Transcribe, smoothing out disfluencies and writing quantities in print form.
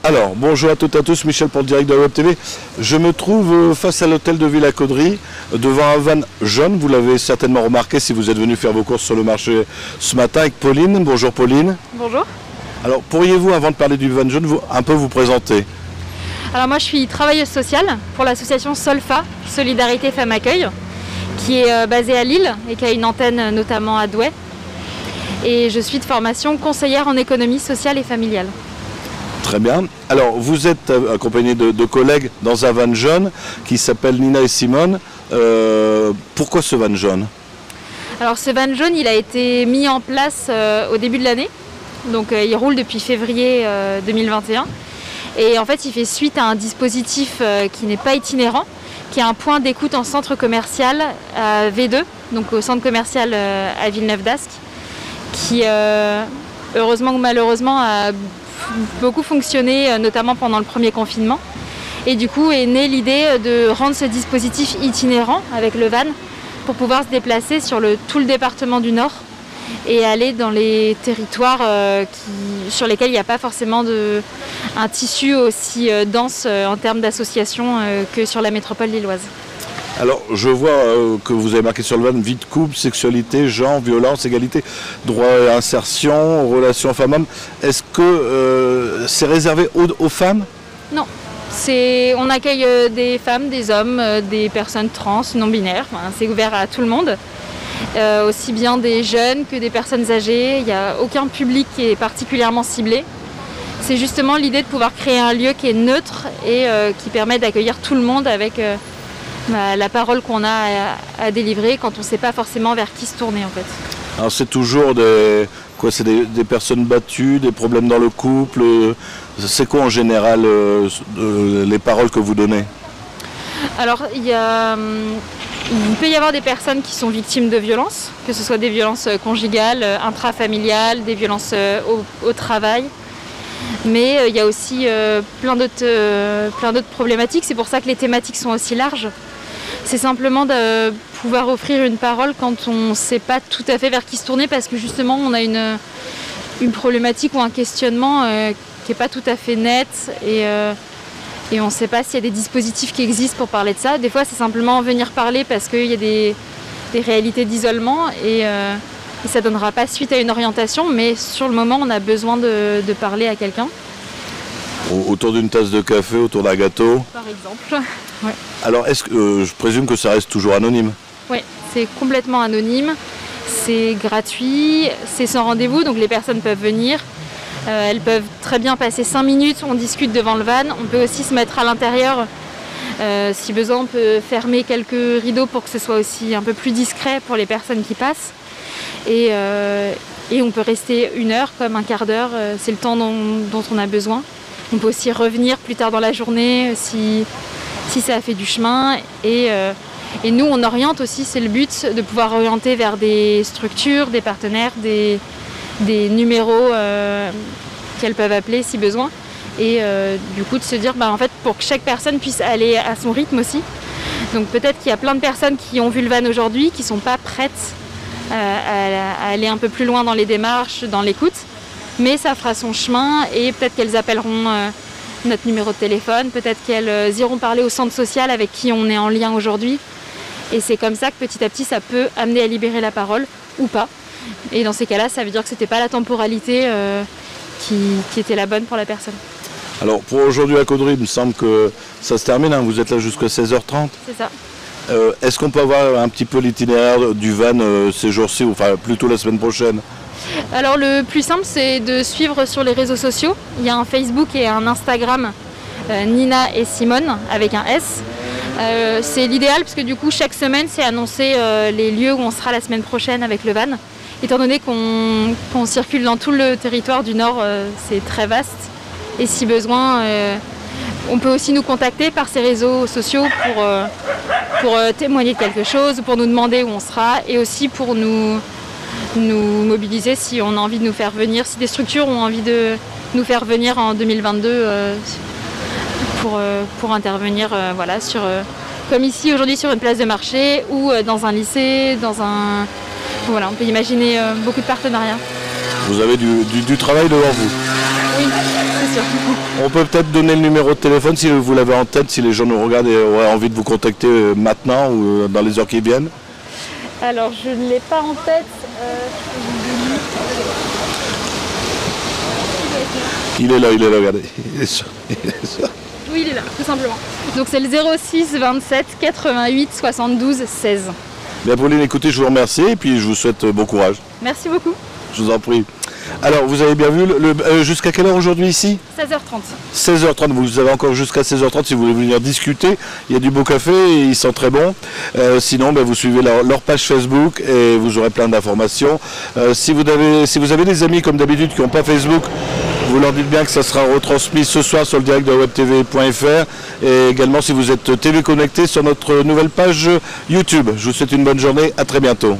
Alors, bonjour à toutes et à tous, Michel pour le direct de la Web TV. Je me trouve face à l'hôtel de Villacôdry, devant un van jaune. Vous l'avez certainement remarqué si vous êtes venu faire vos courses sur le marché ce matin avec Pauline. Bonjour Pauline. Bonjour. Alors, pourriez-vous, avant de parler du van jaune, un peu vous présenter? Alors moi je suis travailleuse sociale pour l'association Solfa, Solidarité Femmes Accueil, qui est basée à Lille et qui a une antenne notamment à Douai. Et je suis de formation conseillère en économie sociale et familiale. Très bien. Alors, vous êtes accompagné de collègues dans un van jaune qui s'appelle Nina et Simone. Pourquoi ce van jaune? Alors ce van jaune, il a été mis en place au début de l'année. Donc il roule depuis février 2021. Et en fait, il fait suite à un dispositif qui n'est pas itinérant, qui est un point d'écoute en centre commercial à V2, donc au centre commercial à Villeneuve-d'Ascq, qui heureusement ou malheureusement a beaucoup fonctionné, notamment pendant le premier confinement. Et du coup est née l'idée de rendre ce dispositif itinérant avec le van pour pouvoir se déplacer sur tout le département du Nord et aller dans les territoires sur lesquels il n'y a pas forcément un tissu aussi dense en termes d'associations que sur la métropole lilloise. Alors, je vois que vous avez marqué sur le van vie de couple, sexualité, genre, violence, égalité, droit à insertion, relations femmes-hommes. Est-ce que c'est réservé aux femmes? Non. On accueille des femmes, des hommes, des personnes trans, non-binaires. Enfin, c'est ouvert à tout le monde. Aussi bien des jeunes que des personnes âgées. Il n'y a aucun public qui est particulièrement ciblé. C'est justement l'idée de pouvoir créer un lieu qui est neutre et qui permet d'accueillir tout le monde avec la parole qu'on a à délivrer quand on ne sait pas forcément vers qui se tourner en fait. Alors c'est toujours des personnes battues, des problèmes dans le couple. C'est quoi en général les paroles que vous donnez? Alors il peut y avoir des personnes qui sont victimes de violences, que ce soit des violences conjugales, intrafamiliales, des violences au travail. Mais il y a aussi plein d'autres problématiques. C'est pour ça que les thématiques sont aussi larges. C'est simplement de pouvoir offrir une parole quand on ne sait pas tout à fait vers qui se tourner parce que justement on a une problématique ou un questionnement qui n'est pas tout à fait net et on ne sait pas s'il y a des dispositifs qui existent pour parler de ça. Des fois c'est simplement venir parler parce qu'il y a des réalités d'isolement et ça ne donnera pas suite à une orientation, mais sur le moment on a besoin de parler à quelqu'un. Autour d'une tasse de café, autour d'un gâteau? Par exemple. Ouais. Alors je présume que ça reste toujours anonyme? Oui, c'est complètement anonyme, c'est gratuit, c'est sans rendez-vous, donc les personnes peuvent venir. Elles peuvent très bien passer 5 minutes, on discute devant le van, on peut aussi se mettre à l'intérieur. Si besoin, on peut fermer quelques rideaux pour que ce soit aussi un peu plus discret pour les personnes qui passent. Et on peut rester 1 heure comme un quart d'heure, c'est le temps dont on a besoin. On peut aussi revenir plus tard dans la journée si ça a fait du chemin. Et nous, on oriente aussi, c'est le but, de pouvoir orienter vers des structures, des partenaires, des numéros qu'elles peuvent appeler si besoin. Et du coup, de se dire, en fait, pour que chaque personne puisse aller à son rythme aussi. Donc peut-être qu'il y a plein de personnes qui ont vu le van aujourd'hui, qui ne sont pas prêtes à aller un peu plus loin dans les démarches, dans l'écoute. Mais ça fera son chemin et peut-être qu'elles appelleront notre numéro de téléphone, peut-être qu'elles iront parler au centre social avec qui on est en lien aujourd'hui. Et c'est comme ça que petit à petit ça peut amener à libérer la parole ou pas. Et dans ces cas-là, ça veut dire que c'était pas la temporalité qui était la bonne pour la personne. Alors pour aujourd'hui à Caudry, il me semble que ça se termine, hein, vous êtes là jusqu'à 16h30. C'est ça. Est-ce qu'on peut avoir un petit peu l'itinéraire du van ces jours-ci, ou enfin plutôt la semaine prochaine? Alors le plus simple c'est de suivre sur les réseaux sociaux. Il y a un Facebook et un Instagram Nina et Simone avec un S. C'est l'idéal parce que du coup chaque semaine c'est annoncer les lieux où on sera la semaine prochaine avec le van. Étant donné qu'on circule dans tout le territoire du Nord, c'est très vaste. Et si besoin, on peut aussi nous contacter par ces réseaux sociaux pour témoigner de quelque chose, pour nous demander où on sera et aussi pour nous mobiliser si on a envie de nous faire venir, si des structures ont envie de nous faire venir en 2022 pour intervenir voilà, comme ici aujourd'hui sur une place de marché ou dans un lycée, voilà, on peut imaginer beaucoup de partenariats. Vous avez du travail devant vous? Oui, c'est sûr. On peut peut-être donner le numéro de téléphone si vous l'avez en tête, si les gens nous regardent et auraient envie de vous contacter maintenant ou dans les heures qui viennent. Alors, je ne l'ai pas en tête. Il est là, regardez. Il est sûr. Oui, il est là, tout simplement. Donc c'est le 06 27 88 72 16. Bien Pauline, écoutez, je vous remercie et puis je vous souhaite bon courage. Merci beaucoup. Je vous en prie. Alors, vous avez bien vu, jusqu'à quelle heure aujourd'hui ici? 16h30. 16h30, vous avez encore jusqu'à 16h30 si vous voulez venir discuter. Il y a du beau café et ils sont très bons. Sinon, vous suivez leur page Facebook et vous aurez plein d'informations. Si vous avez des amis comme d'habitude qui n'ont pas Facebook, vous leur dites bien que ça sera retransmis ce soir sur le direct de webtv.fr et également si vous êtes télé connecté sur notre nouvelle page YouTube. Je vous souhaite une bonne journée, à très bientôt.